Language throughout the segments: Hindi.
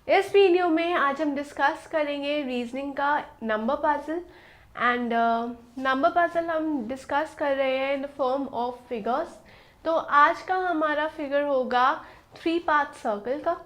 इस वीडियो में आज हम डिस्कस करेंगे रीजनिंग का number puzzle and number puzzle हम डिस्कस कर रहे हैं in the form of figures. तो आज का हमारा फिगर होगा 3 पार्ट सर्कल का।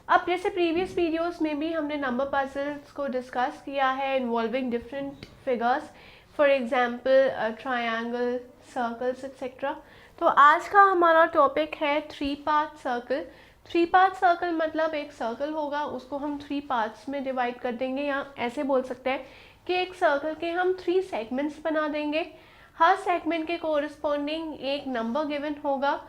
अब जैसे प्रीवियस वीडियोस में भी हमने नंबर पजल्स को डिस्कस किया है involving different figures, for example triangle, circles etcetera. तो आज का हमारा टॉपिक है 3 पार्ट सर्कल। 3 पार्ट सर्कल मतलब एक सर्कल होगा, उसको हम 3 पार्ट्स में डिवाइड कर देंगे, या ऐसे बोल सकते हैं कि एक सर्कल के हम 3 सेगमेंट्स बना देंगे। हर सेगमेंट के कोरिस्पॉन्डिंग एक नंबर गिवन होगा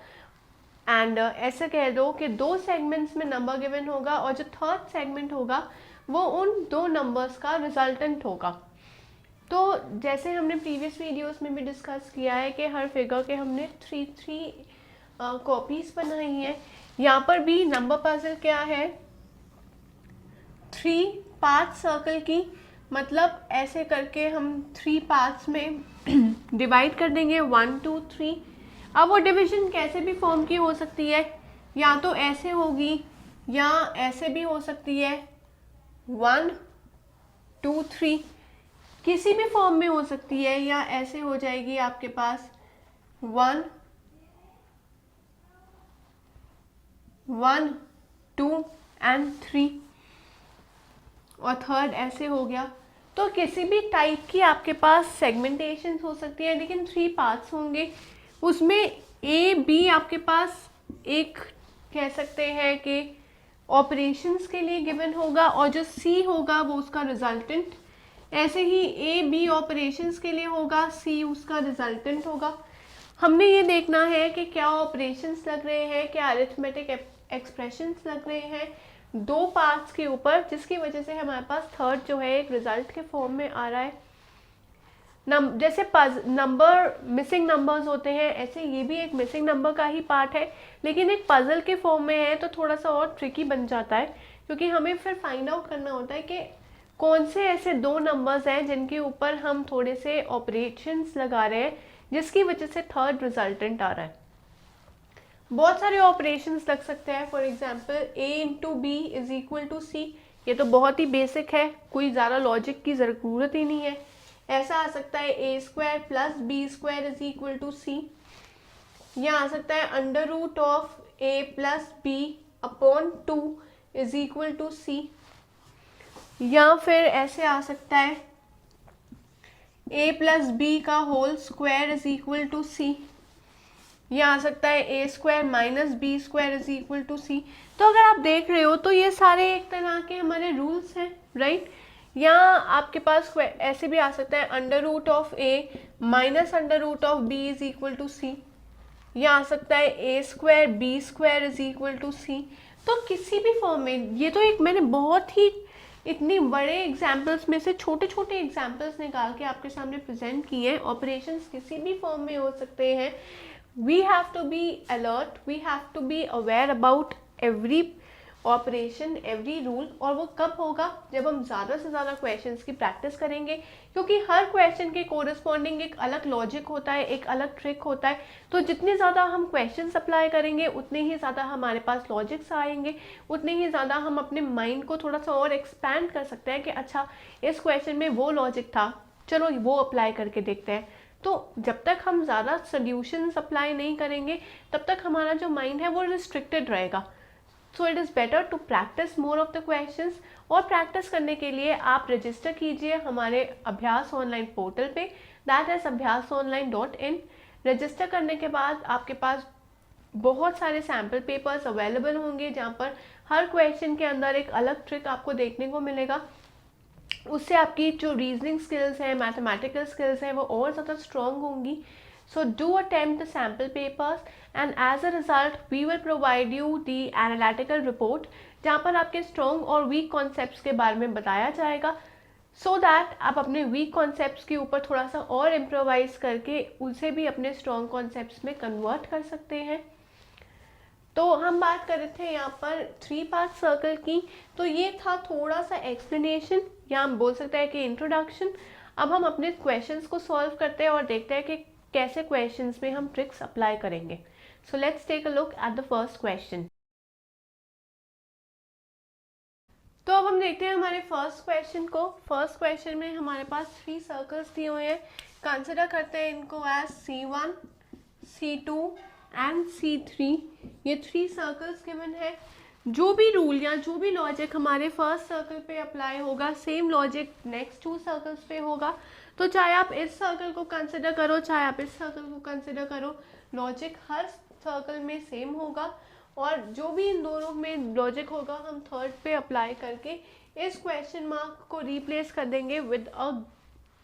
एंड ऐसे कह दो कि 2 सेगमेंट्स में नंबर गिवन होगा और जो थर्ड सेगमेंट होगा वो उन 2 नंबर्स का रिजल्टेंट होगा। तो जैसे हमने प्रीवियस वीडियोस में भी डिस्कस किया है कि हर फिगर के हमने 3 कॉपीज बनाई हैं। यहाँ पर भी नंबर पजल क्या है, 3 पार्ट सर्कल की, मतलब ऐसे करके हम 3 पार्ट्स में डिवाइड कर देंगे 1 2 3। अब वो डिवीजन कैसे भी फॉर्म की हो सकती है, या तो ऐसे होगी या ऐसे भी हो सकती है, 1 2 3 किसी भी फॉर्म में हो सकती है, या ऐसे हो जाएगी आपके पास 1 1 2 एंड 3 और थर्ड ऐसे हो गया। तो किसी भी टाइप की आपके पास सेगमेंटेशन हो सकती है, लेकिन 3 पार्ट्स होंगे। उसमें ए बी आपके पास एक कह सकते हैं कि ऑपरेशंस के लिए गिवन होगा, और जो सी होगा वो उसका रिजल्टेंट। ऐसे ही ए बी ऑपरेशंस के लिए होगा, सी उसका रिजल्टेंट होगा। हमने ये देखना है कि क्या ऑपरेशंस लग रहे हैं, क्या अरिथमेटिक एक्सप्रेशंस लग रहे हैं 2 पार्ट्स के ऊपर, जिसकी वजह से हमारे पास थर्ड जो है एक रिजल्ट के फॉर्म में आ रहा है। जैसे नंबर मिसिंग नंबर्स होते हैं, ऐसे ये भी एक मिसिंग नंबर का ही पार्ट है, लेकिन एक पजल के फॉर्म में है तो थोड़ा सा और ट्रिकी बन जाता है, क्योंकि हमें फिर फाइंड आउट करना होता है कि कौन से ऐसे 2 नंबर्स हैं जिनके ऊपर हम थोड़े से ऑपरेशंस लगा रहे हैं, जिसकी वजह से थर्ड रिजल्टेंट आ रहा है। बहुत सारे ऑपरेशंस लग सकते हैं, for example a into b is equal to c. ये तो बहुत ही बेसिक है, कोई ज़्यादा लॉजिक की ज़रूरत ही नहीं है। ऐसा आ सकता है a square plus b square is equal to c, या आ सकता है under root of a plus b upon 2 is equal to c, या फिर ऐसे आ सकता है a प्लस बी का whole square is equal to c, या आ सकता है a square minus b square is equal to c. तो अगर आप देख रहे हो तो ये सारे एक तरह के हमारे रूल्स हैं, राइट। या आपके पास ऐसे भी आ सकता है under root of a minus under root of b is equal to c, या आ सकता है a square b square is equal to c. तो किसी भी फॉर्म में, ये तो एक मैंने बहुत ही इतनी बड़े एग्जाम्पल्स में से छोटे छोटे एग्जाम्पल्स निकाल के आपके सामने प्रेजेंट किए हैं। ऑपरेशंस किसी भी फॉर्म में हो सकते हैं। We have to be alert, we have to be aware about every operation, every rule. और वो कब होगा, जब हम ज़्यादा से ज़्यादा क्वेश्चंस की प्रैक्टिस करेंगे, क्योंकि हर क्वेश्चन के कोरिस्पॉन्डिंग एक अलग लॉजिक होता है, एक अलग ट्रिक होता है। तो जितने ज़्यादा हम क्वेश्चंस अप्लाई करेंगे उतने ही ज़्यादा हमारे पास लॉजिक्स आएंगे, उतने ही ज़्यादा हम अपने माइंड को थोड़ा सा और एक्सपैंड कर सकते हैं कि अच्छा इस क्वेश्चन में वो लॉजिक था, चलो वो अप्लाई करके देखते हैं। तो जब तक हम ज़्यादा सोल्यूशंस अप्लाई नहीं करेंगे, तब तक हमारा जो माइंड है वो रिस्ट्रिक्टेड रहेगा। So it is better to practise more of the questions. और प्रैक्टिस करने के लिए आप रजिस्टर कीजिए हमारे अभ्यास ऑनलाइन पोर्टल पे, दैट इज abhyasonline.in। रजिस्टर करने के बाद आपके पास बहुत सारे सैम्पल पेपर्स अवेलेबल होंगे, जहाँ पर हर क्वेश्चन के अंदर एक अलग ट्रिक आपको देखने को मिलेगा। उससे आपकी जो रीजनिंग स्किल्स हैं, मैथमेटिकल स्किल्स हैं, वो और ज़्यादा स्ट्रॉन्ग होंगी। So do attempt the sample papers and as a result we will provide you the analytical report, जहाँ पर आपके स्ट्रॉन्ग और वीक कॉन्सेप्ट्स के बारे में बताया जाएगा, सो दैट आप अपने वीक कॉन्सेप्ट्स के ऊपर थोड़ा सा और इम्प्रोवाइज करके उसे भी अपने स्ट्रॉन्ग कॉन्सेप्ट्स में कन्वर्ट कर सकते हैं। तो हम बात कर रहे थे यहाँ पर 3 पार्ट सर्कल की। तो ये था थोड़ा सा एक्सप्लेनेशन, या हम बोल सकते हैं कि इंट्रोडक्शन। अब हम अपने क्वेश्चंस को सॉल्व करते हैं और देखते हैं कि कैसे क्वेश्चंस में हम ट्रिक्स अप्लाई करेंगे। So let's take a look at the first question. तो अब हम देखते हैं हमारे फर्स्ट क्वेश्चन को। फर्स्ट क्वेश्चन में हमारे पास 3 सर्कल्स दिए हुए हैं। कंसिडर करते हैं इनको as C1, C2 and C3। ये 3 सर्कल्स गिवन है। जो भी रूल या जो भी लॉजिक हमारे फर्स्ट सर्कल पे अप्लाई होगा, सेम लॉजिक नेक्स्ट 2 सर्कल्स पे होगा। तो चाहे आप इस सर्कल को कंसिडर करो, चाहे आप इस सर्कल को कंसिडर करो, लॉजिक हर सर्कल में सेम होगा। और जो भी इन दोनों में लॉजिक होगा हम थर्ड पे अप्लाई करके इस क्वेश्चन मार्क को रिप्लेस कर देंगे विद अ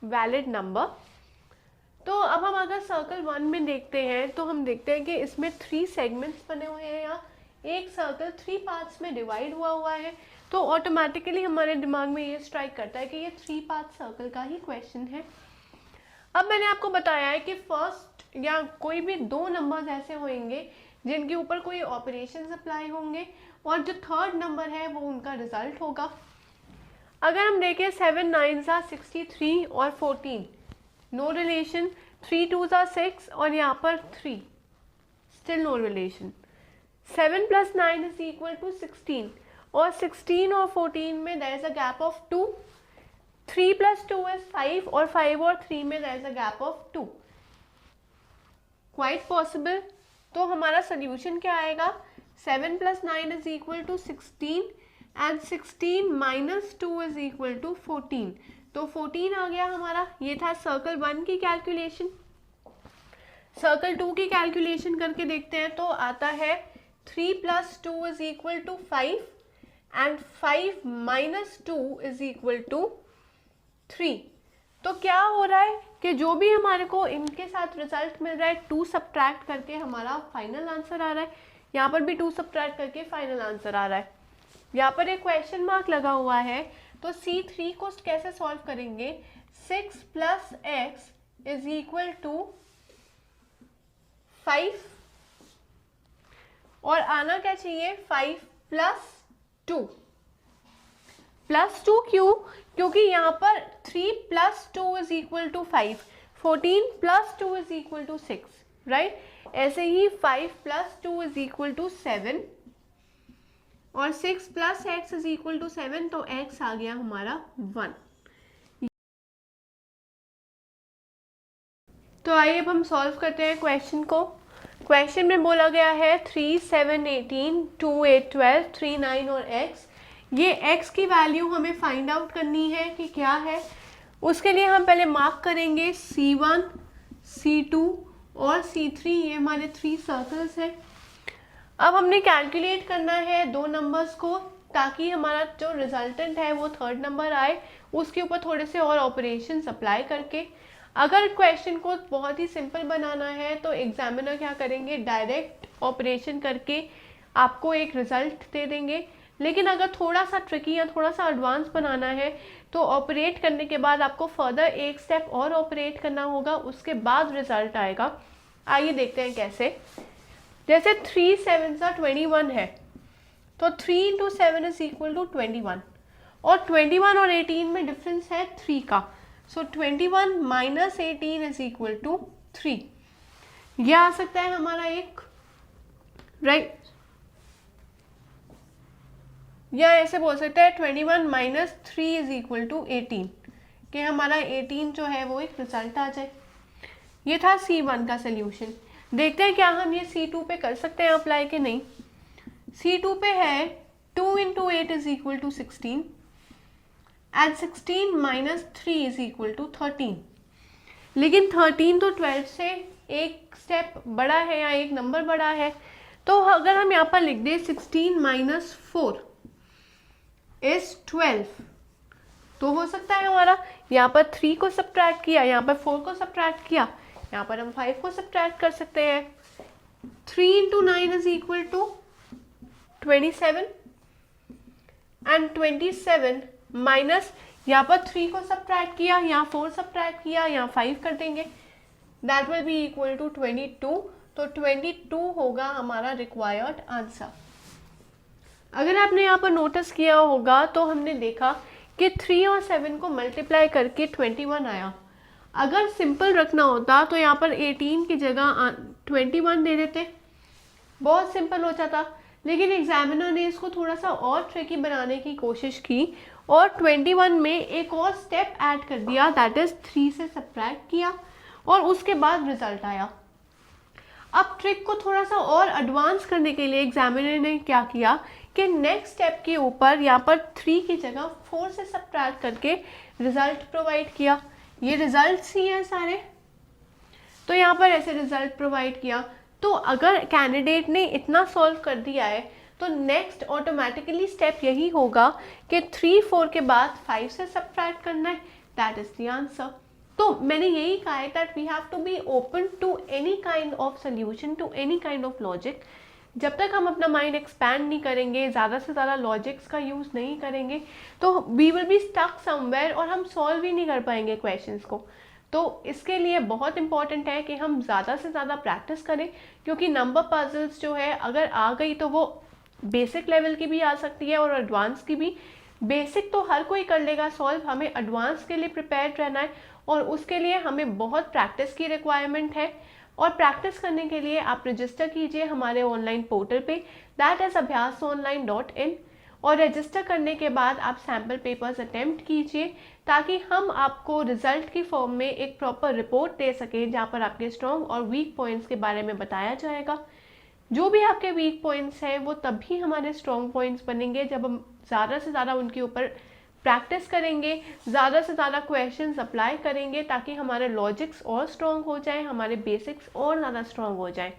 वैलिड नंबर। तो अब हम अगर सर्कल 1 में देखते हैं तो हम देखते हैं कि इसमें 3 सेगमेंट्स बने हुए हैं या एक सर्कल 3 पार्ट्स में डिवाइड हुआ है। तो ऑटोमेटिकली हमारे दिमाग में ये स्ट्राइक करता है कि ये 3 पार्ट सर्कल का ही क्वेश्चन है। अब मैंने आपको बताया है कि फर्स्ट या कोई भी 2 नंबर्स ऐसे होंगे जिनके ऊपर कोई ऑपरेशंस अप्लाई होंगे और जो थर्ड नंबर है वो उनका रिजल्ट होगा। अगर हम देखें 7 9 63 और 14, नो रिलेशन। 3 2 6 और यहाँ पर 3, स्टिल नो रिलेशन। 7 + 9 = 16 और 16 और 14 में there is a gap of 2। 3 + 2 is 5 और 5 और 3 में there is a gap of 2। Quite possible. तो हमारा सोल्यूशन क्या आएगा? 7 + 9 = 16 एंड 16 - 2 = 14। तो 14 आ गया हमारा। ये था सर्कल 1 की कैलकुलेशन। सर्कल 2 की कैलकुलेशन करके देखते हैं तो आता है 3 + 2 = 5 एंड 5 - 2 = 3। तो क्या हो रहा है कि जो भी हमारे को इनके साथ रिजल्ट मिल रहा है 2 सब्ट्रैक्ट करके हमारा फाइनल आंसर आ रहा है। यहाँ पर भी 2 सब्ट्रैक्ट करके फाइनल आंसर आ रहा है। यहाँ पर एक क्वेश्चन मार्क लगा हुआ है। तो C3 को कैसे सॉल्व करेंगे? 6 + x = 5 और आना क्या चाहिए? 5 + 2। +2 क्यों? क्योंकि यहाँ पर 3 + 2 = 5, 14 + 2 = 6, राइट। ऐसे ही 5 + 2 = 7 और 6 + x = 7। तो x आ गया हमारा 1। तो आइए अब हम सॉल्व करते हैं क्वेश्चन को। क्वेश्चन में बोला गया है 3 7 18 2 8 12 3 9 और x। ये x की वैल्यू हमें फाइंड आउट करनी है कि क्या है। उसके लिए हम पहले मार्क करेंगे C1, C2 और C3। ये हमारे 3 सर्कल्स हैं। अब हमने कैलकुलेट करना है 2 नंबर्स को ताकि हमारा जो रिजल्टेंट है वो थर्ड नंबर आए, उसके ऊपर थोड़े से और ऑपरेशंस अप्लाई करके। अगर क्वेश्चन को बहुत ही सिंपल बनाना है तो एग्जामिनर क्या करेंगे, डायरेक्ट ऑपरेशन करके आपको एक रिजल्ट दे देंगे। लेकिन अगर थोड़ा सा ट्रिकी या थोड़ा सा एडवांस बनाना है तो ऑपरेट करने के बाद आपको फर्दर एक स्टेप और ऑपरेट करना होगा, उसके बाद रिजल्ट आएगा। आइए देखते हैं कैसे। जैसे 3 7 21 है तो 3 × 7 = 21 और 21 और 18 में डिफरेंस है 3 का। सो 21 - 18 = 3। यह आ सकता है हमारा एक, राइट। या ऐसे बोल सकते हैं 21 - 3 = 18 कि हमारा 18 जो है वो एक रिजल्ट आ जाए। ये था C1 का सोल्यूशन। देखते हैं क्या हम ये C2 पे कर सकते हैं अप्लाई कि नहीं। C2 पे है 2 × 8 = 16 एंड 16 - 3 = 13। लेकिन 13 तो 12 से एक स्टेप बड़ा है या एक नंबर बड़ा है। तो अगर हम यहाँ पर लिख दें 16 - 4 is 12, तो हो सकता है हमारा यहाँ पर 3 को सब्ट्रैक्ट किया, यहाँ पर 4 को सब्ट्रैक्ट किया, यहाँ पर हम 5 को सब्ट्रैक्ट कर सकते हैं। 3 × 9 = 27 एंड 27 माइनस यहाँ पर 3 को सब्ट्रैक्ट किया, यहाँ 4 सब्ट्रैक्ट किया, यहाँ 5 कर देंगे, that will be equal to 22। तो 22 होगा हमारा रिक्वायर्ड आंसर। अगर आपने यहाँ पर नोटिस किया होगा तो हमने देखा कि 3 और 7 को मल्टीप्लाई करके 21 आया। अगर सिंपल रखना होता तो यहाँ पर 18 की जगह 21 दे देते, बहुत सिंपल हो जाता। लेकिन एग्जामिनर ने इसको थोड़ा सा और ट्रिकी बनाने की कोशिश की और 21 में एक और स्टेप ऐड कर दिया, दैट इज 3 से सब्ट्रैक्ट किया और उसके बाद रिजल्ट आया। अब ट्रिक को थोड़ा सा और एडवांस करने के लिए एग्जामिनर ने क्या किया कि नेक्स्ट स्टेप के ऊपर यहाँ पर 3 की जगह 4 से सब्ट्रैक्ट करके रिजल्ट प्रोवाइड किया। ये रिजल्ट्स ही हैं सारे, तो यहाँ पर ऐसे रिजल्ट प्रोवाइड किया। तो अगर कैंडिडेट ने इतना सॉल्व कर दिया है तो नेक्स्ट ऑटोमेटिकली स्टेप यही होगा कि 3 4 के बाद 5 से सब्ट्रैक्ट करना है, दैट इज द आंसर। तो मैंने यही कहा है that we have to be open to any kind of solution, to any kind of logic. जब तक हम अपना माइंड एक्सपैंड नहीं करेंगे, ज़्यादा से ज़्यादा लॉजिक्स का यूज़ नहीं करेंगे, तो we will be stuck somewhere और हम सॉल्व ही नहीं कर पाएंगे क्वेश्चंस को। तो इसके लिए बहुत इंपॉर्टेंट है कि हम ज़्यादा से ज़्यादा प्रैक्टिस करें, क्योंकि नंबर पजल्स जो है अगर आ गई तो वो बेसिक लेवल की भी आ सकती है और एडवांस की भी। बेसिक तो हर कोई कर लेगा सॉल्व, हमें एडवांस के लिए प्रिपेयर्ड रहना है और उसके लिए हमें बहुत प्रैक्टिस की रिक्वायरमेंट है। और प्रैक्टिस करने के लिए आप रजिस्टर कीजिए हमारे ऑनलाइन पोर्टल पे, दैट इज abhyasonline.in, और रजिस्टर करने के बाद आप सैम्पल पेपर्स अटेम्प्ट कीजिए ताकि हम आपको रिजल्ट की फॉर्म में एक प्रॉपर रिपोर्ट दे सकें जहाँ पर आपके स्ट्रॉन्ग और वीक पॉइंट्स के बारे में बताया जाएगा। जो भी आपके वीक पॉइंट्स हैं वो तभी हमारे स्ट्रॉन्ग पॉइंट्स बनेंगे जब हम ज़्यादा से ज़्यादा उनके ऊपर प्रैक्टिस करेंगे, ज़्यादा से ज़्यादा क्वेश्चंस अप्लाई करेंगे ताकि हमारे लॉजिक्स और स्ट्रॉन्ग हो जाएं, हमारे बेसिक्स और ज़्यादा स्ट्रॉन्ग हो जाएं।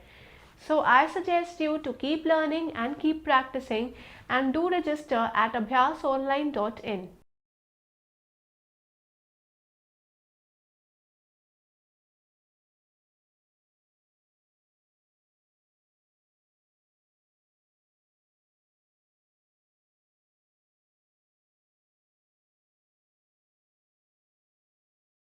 So I suggest you to keep learning and keep practicing and do register at abhyasonline.in.